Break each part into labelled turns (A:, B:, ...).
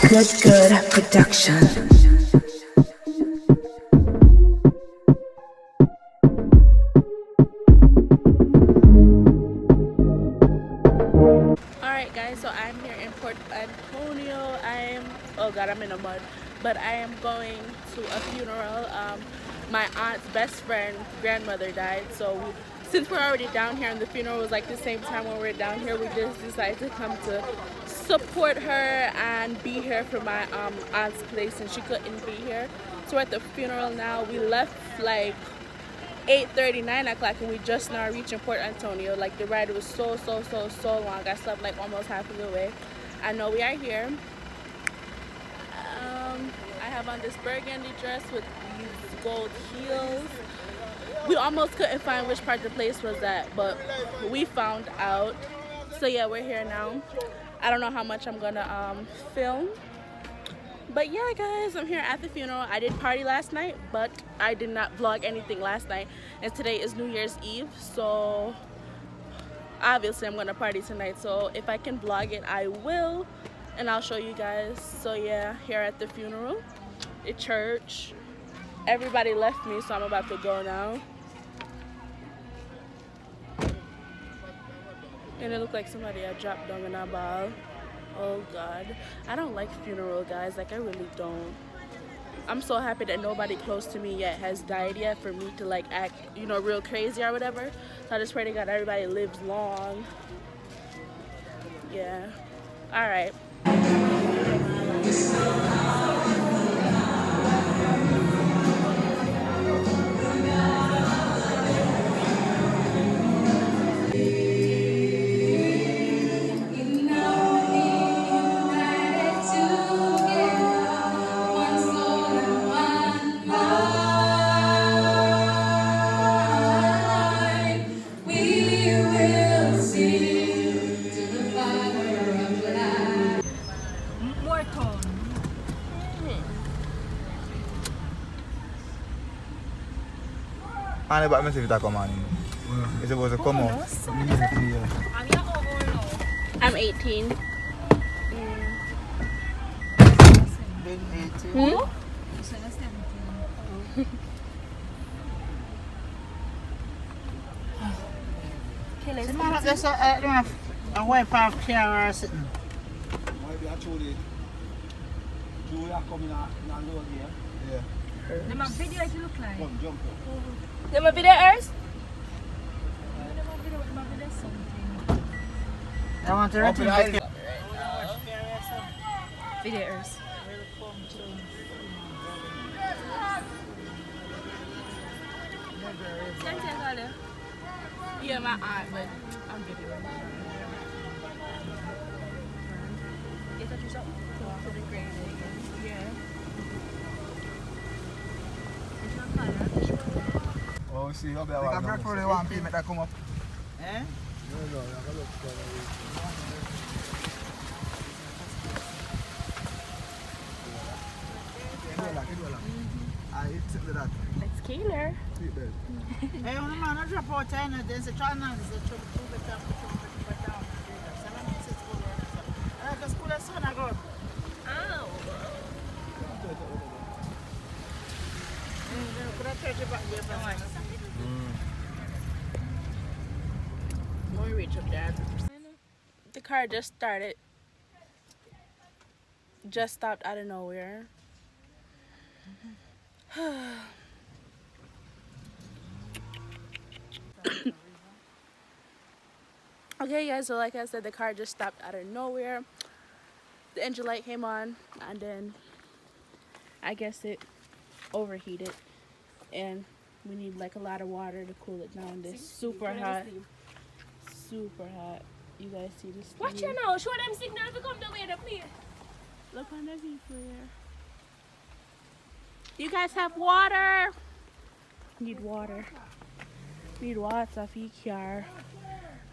A: Good production.
B: Alright guys, so I'm here in Port Antonio. Oh god, I'm in the mud. But I am going to a funeral. My aunt's best friend, grandmother died. So since we're already down here and the funeral was like the same time when we're down here, we just decided to come to support her and be here for my aunt's place, and she couldn't be here. So we're at the funeral now. We left like 8:30, 9 o'clock, and we just now reaching Port Antonio. Like the ride was so long. I slept like almost half of the way. I know we are here. I have on this burgundy dress with these gold heels. We almost couldn't find which part of the place was at, but we found out. So yeah, we're here now. I don't know how much I'm gonna film. But yeah guys, I'm here at the funeral. I did party last night, but I did not vlog anything last night. And today is New Year's Eve, so obviously I'm gonna party tonight. So if I can vlog it, I will, and I'll show you guys. So yeah, here at the funeral, the church. Everybody left me, so I'm about to go now. And it looked like somebody had dropped down in a ball. Oh god, I don't like funeral, guys. Like I really don't. I'm so happy that nobody close to me yet has died yet for me to like act, you know, real crazy or whatever. So I just pray to God everybody lives long. Yeah. All right.
C: Ani ba mesi vita come on. Is it was a come out?
B: I'm 18. Hmm?
D: There's a wipe off car or something.
C: Maybe actually Julia coming out and go here. Yeah.
E: Them a video it look like.
C: Come jump up.
B: Them a video ers?
D: I want to
C: Open
D: return
C: the
E: Videos.
B: Yeah, my aunt, but I'm videoing. Is that yourself? To the grave. Yeah.
C: Oh, see, how
D: Like a break for the one people that come up. Eh?
C: No, I can look for
B: Let's kill her.
D: Hey, on the man, I drop out and there's a channel, there's a trouble down. The school is soon I go.
B: Ow. When we reach up there, the car just started. Just stopped out of nowhere. Okay guys, so like I said, the car just stopped out of nowhere. The engine light came on, and then I guess it overheated, and we need like a lot of water to cool it down. This super hot. You guys see this?
E: Watch you now. Show them signal to come the way to play.
B: Look on the view here. You guys have water? Need water. Need water for your.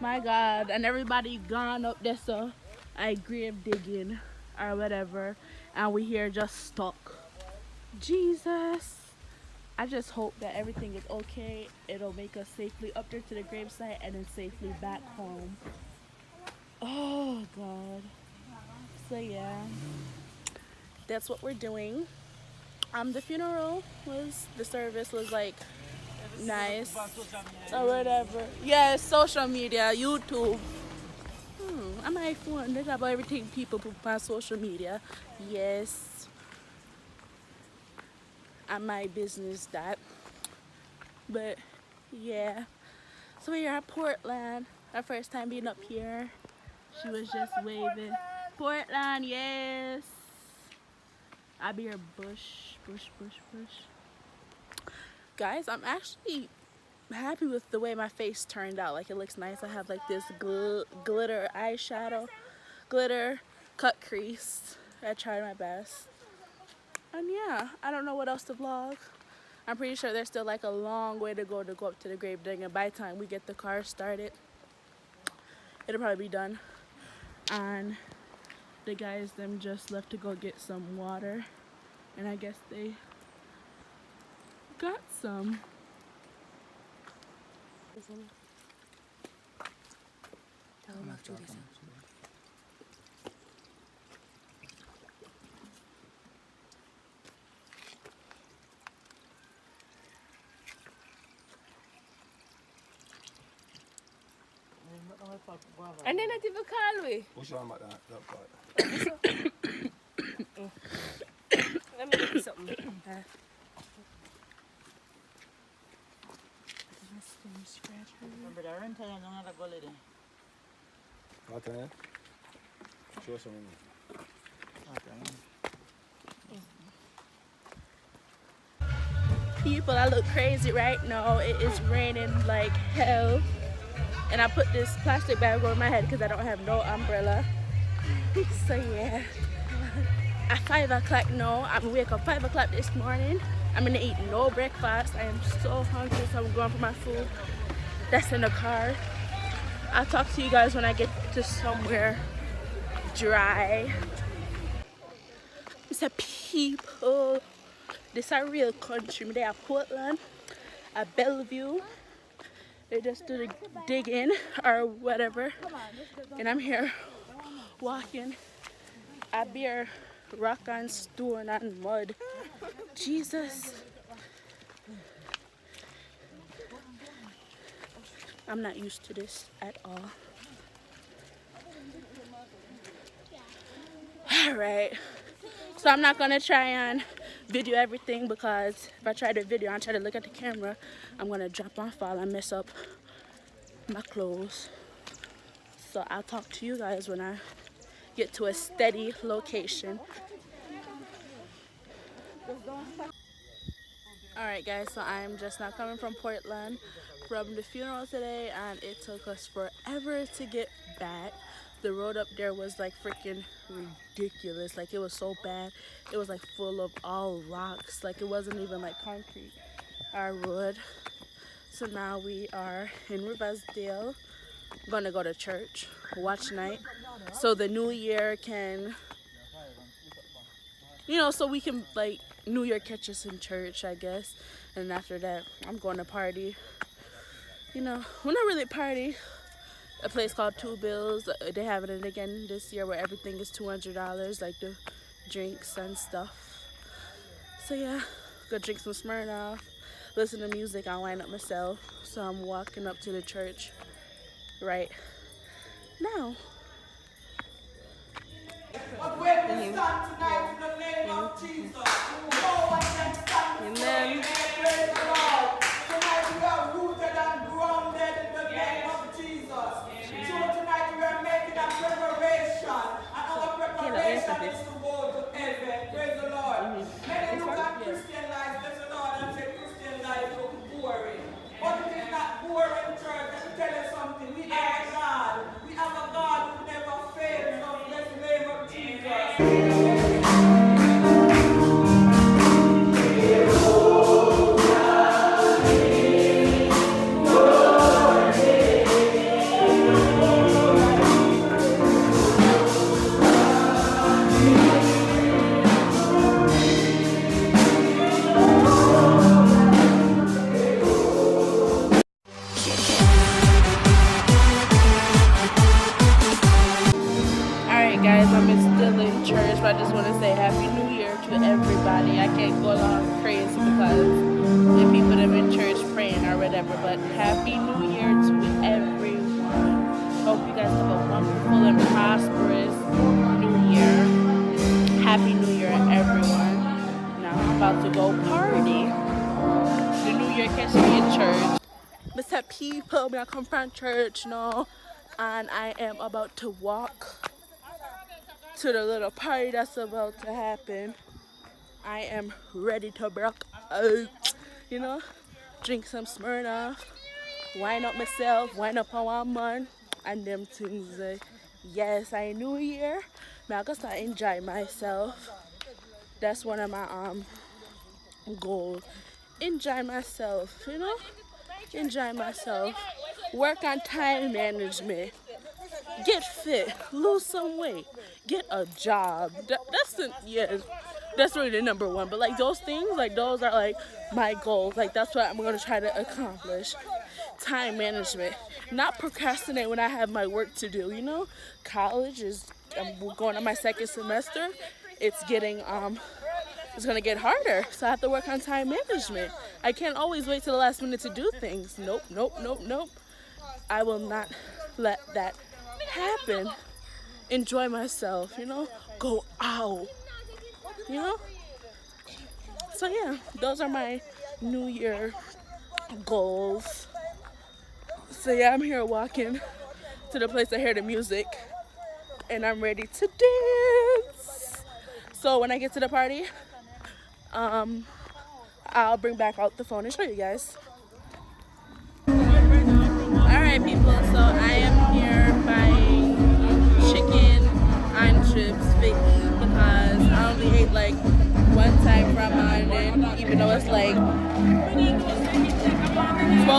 B: My God, and everybody gone up there, so I grave digging or whatever, and we here just stuck. Jesus. I just hope that everything is okay. It'll make us safely up there to the gravesite and then safely back home. Oh God. So yeah. that's what we're doing. The service was like nice or whatever. Yes, social media, YouTube. I'm an iPhone. They about everything people put on social media. Yes. I'm my business that. But yeah. So we're at Portland. Our first time being up here. She was just waving. Portland, yes. I be your bush. Guys, I'm actually happy with the way my face turned out. Like, it looks nice. I have like this glitter eyeshadow, glitter cut crease. I tried my best. And yeah, I don't know what else to vlog. I'm pretty sure there's still like a long way to go up to the grave digger. By the time we get the car started, it'll probably be done. And the guys them just left to go get some water, and I guess they got some.
E: And then not even call we.
C: What's wrong about that part?
E: Let me get you something.
D: Remember the rental and another gully there.
C: What time? Show some.
B: People, I look crazy right now. It is raining like hell. And I put this plastic bag over my head because I don't have no umbrella. So yeah. At 5 o'clock now, I'm wake up 5 o'clock this morning. I'm gonna eat no breakfast. I am so hungry, so I'm going for my food. That's in the car. I'll talk to you guys when I get to somewhere dry. It's a people. This is a real country. They are Portland, at Bellevue. They just do the digging or whatever. And I'm here walking. I bear rock and stone and mud. Jesus. I'm not used to this at all. Alright. So I'm not gonna try and video everything, because if I try to video and try to look at the camera, I'm gonna drop and fall and mess up my clothes. So I'll talk to you guys when I get to a steady location. Alright guys, so I'm just now coming from Portland from the funeral today, and it took us forever to get back. The road up there was like freaking ridiculous. Like, it was so bad. It was like full of all rocks. Like, it wasn't even like concrete, our road. So now we are in Riversdale. Gonna go to church, watch night, so the new year can, you know, so we can like New Year catch us in church, I guess. And after that, I'm going to party. You know, well, not really party. A place called Two Bills. They having it again this year where everything is $200, like the drinks and stuff. So yeah, go drink some Smirnoff, listen to music, I'll line up myself. So I'm walking up to the church right now.
F: But where we stand tonight in the name of Jesus, no one can stand before you. Praise the Lord. Tonight we are rooted and grounded in the name of Jesus. So tonight we are making a preparation, and our preparation is to go to heaven. Praise the Lord. Many look at Christian life, bless the Lord, and say Christian life looks boring. But it is not boring, church. Let me tell you something. We have a God. We have a God who never fails. So bless the name of Jesus.
B: to say Happy New Year to everybody. I can't go along crazy because the people that are in church praying or whatever, but Happy New Year to everyone. Hope you guys have a wonderful and prosperous New Year. Happy New Year, everyone. Now I'm about to go party. The New Year catch me in church. Mr. People, I come from church now, and I am about to walk to the little party that's about to happen. I am ready to rock out, you know, drink some Smirnoff, wind up myself, wind up on one man, and them things. Yes, I New Year. I'm gonna start enjoy myself. That's one of my goals. Enjoy myself, you know. Enjoy myself. Work on time management. Get fit. Lose some weight. Get a job. That's really the number one. But like those things, like those are like my goals. Like that's what I'm gonna try to accomplish. Time management. Not procrastinate when I have my work to do. You know, college is. I'm going on my second semester. It's getting it's gonna get harder. So I have to work on time management. I can't always wait till the last minute to do things. Nope. I will not let that happen. Enjoy myself, you know, go out, you know. So yeah, those are my New Year goals. So yeah, I'm here walking to the place I hear the music, and I'm ready to dance. So when I get to the party, I'll bring back out the phone and show you guys. Alright people, so I am here buying chicken and chips to eat because I only ate like one time from morning, even though it's like 1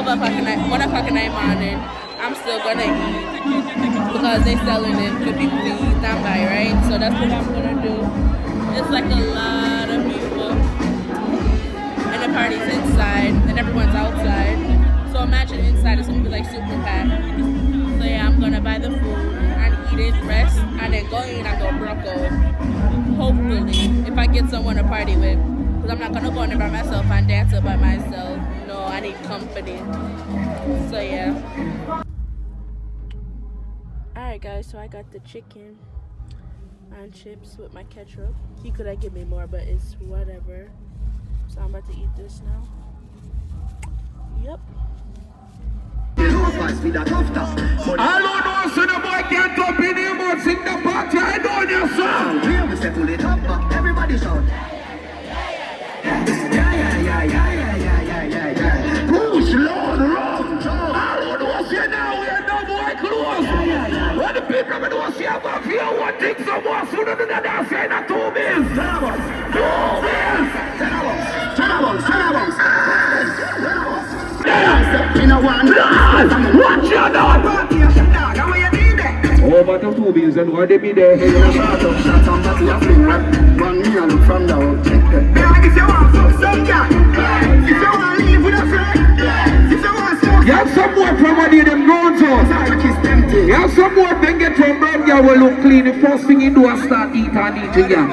B: o'clock in the morning. I'm still gonna eat because they selling it for people to eat and buy, right? So that's what I'm gonna do. It's like a lot of people and the party's inside and everyone's outside. So imagine inside it's gonna be like super packed. So yeah, I'm gonna buy the food and eat it, rest, and then go in and go broke out. Hopefully, if I get someone to party with. Because I'm not gonna go in there by myself and dance up by myself. No, I need company. So yeah. Alright guys, so I got the chicken and chips with my ketchup. He could have given me more, but it's whatever. So I'm about to eat this now. Yep.
G: I don't know, so the boy can't up in here, but sing the party, I know your song. We say pull it up, but everybody shout. Yeah. Push, Lord, run. I don't know, say now we are no boy close. When the people don't see about you, one thing someone sooner than that, say not 2 bills. 2 bills. 10 hours. In a one, watch your dog. Oh, but the 2 bills and what they be there? Hey, you shot up, shot on that you fling rap. 1 million look from down. If you want some guy, if you want to live with a friend, if you want smoke, you have some more from what you them grown to. You have some more then get from brown girl will look clean. The first thing you do is start eating and eating girl.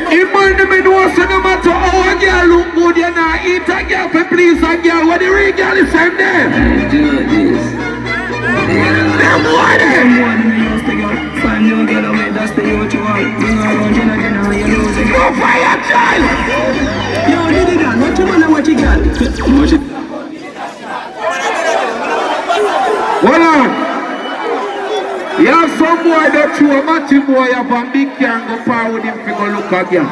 G: If man them know so no matter how a girl look good, you not eat a girl for please a girl. What the real girl is saying there? Them boy them! Find your girl away, that's the youth you want. Bring her around, you know, you lose it. Go fire, child! Yo, did it done? What you want and what you got? Hold on! You have some boy that you a matching boy up and big can go far with him to go look again.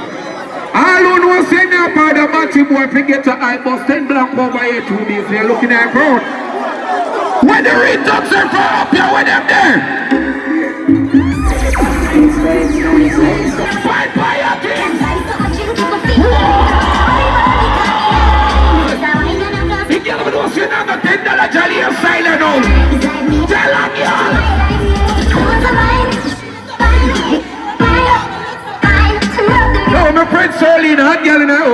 G: All who know say now about the matching boy if you get to eye bust 10 blank over here to me if you're looking at crowd. When the redox are far up here with them there. Fight by your king. The girl will see now the $10 jolly and silent on. Tell them y'all. Yo, my friend Charlene, hot girl in there. Oh.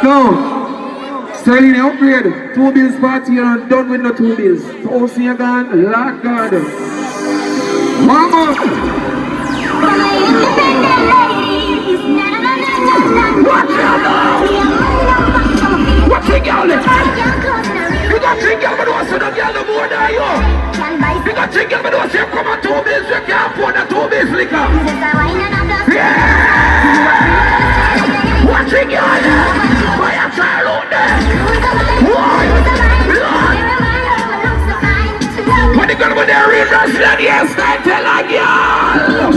G: No. Charlene, upgrade. 2 bills party and done with no 2 bills. So, see you gone, Lord God. Watch out now! What's the girl? You got three girls, but what's the girl more than you? You got three girls, but what's you come on 2 bills, you can't afford the 2 bills liquor. Yeah! What's the girl? Why you trying out there? Why? When the girl with their real wrestling, yes, I tell a girl.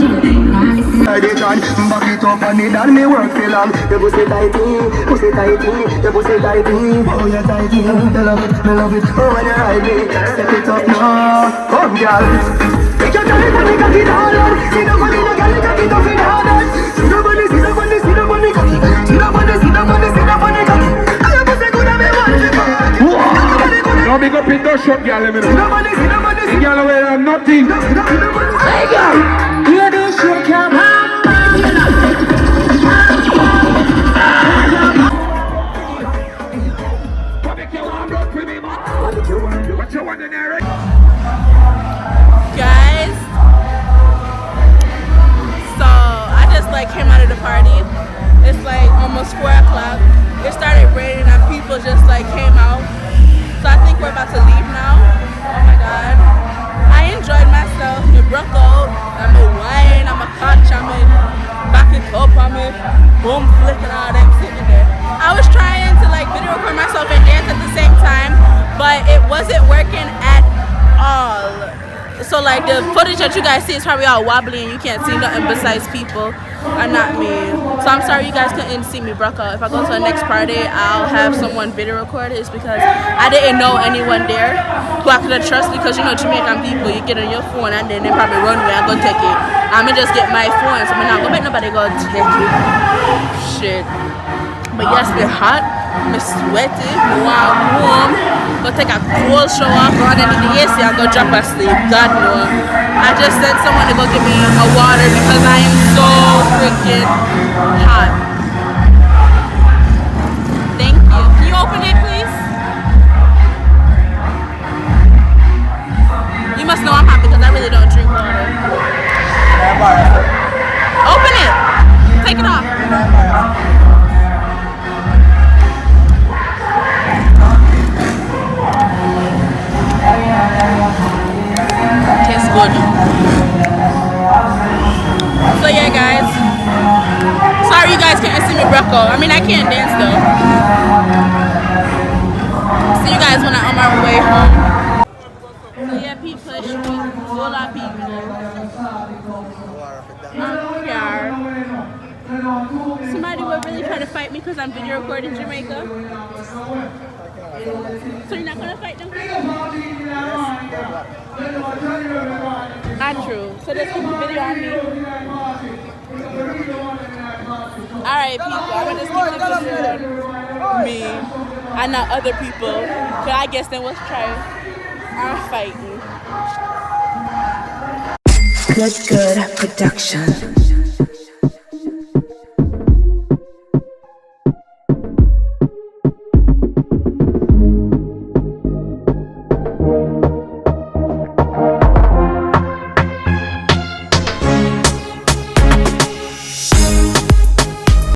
G: I did on, back it up on it and me work for long. The pussy tighty, pussy tighty, the pussy tighty. Oh, you tighty, I love it, I love it. Oh, when you ride me, step it up now. Come, girl. Take your time and make it all on. See the money, the girl, you got it up in the hand. See the money, see the money, see the money, see the money, see the money, see the money. I have pussy good and me want it. Now big up in those short girl, let me know. See the money, see the money, see the money. Girl, nothing. Hey, girl. You do short girl.
B: Guys, so I just like came out of the party. It's like almost 4 o'clock. It started raining and people just like came out. So I think we're about to leave now. Oh my god. I enjoyed myself. I broke out. I'm a wine, I'm a catch, I'm a back it up, I'm a boom flick and all them sitting there. I was trying to like video record myself and dance at the same time, but it wasn't working at all. So like the footage that you guys see is probably all wobbly and you can't see nothing besides people and not me. So I'm sorry you guys couldn't see me broke out. If I go to the next party, I'll have someone video record it. It's because I didn't know anyone there who I could have trusted, because you know Jamaican people, you get on your phone and then they probably run away and go take it. I'ma just get my phone, so I'm not gonna make nobody go take it. Shit. But yes, me hot, me sweaty, me warm. Go take a cold shower, go on into the AC and go drop asleep. God no. I just sent someone to go give me a water because I am so freaking hot. Thank you. Can you open it, please? You must know I'm hot because I really don't drink water. Open it. Take it off. Tastes good. So yeah, guys. Sorry you guys can't see me broke out. I mean, I can't dance though. See you guys when I'm on my way home. So yeah, people, full of people. Somebody would really try to fight me because I'm video recording Jamaica. So you're not gonna fight them? Not true. So there's people video on me. Alright people, I'm gonna just keep the video on me and not other people. So I guess then we'll try our fighting.
A: Good production.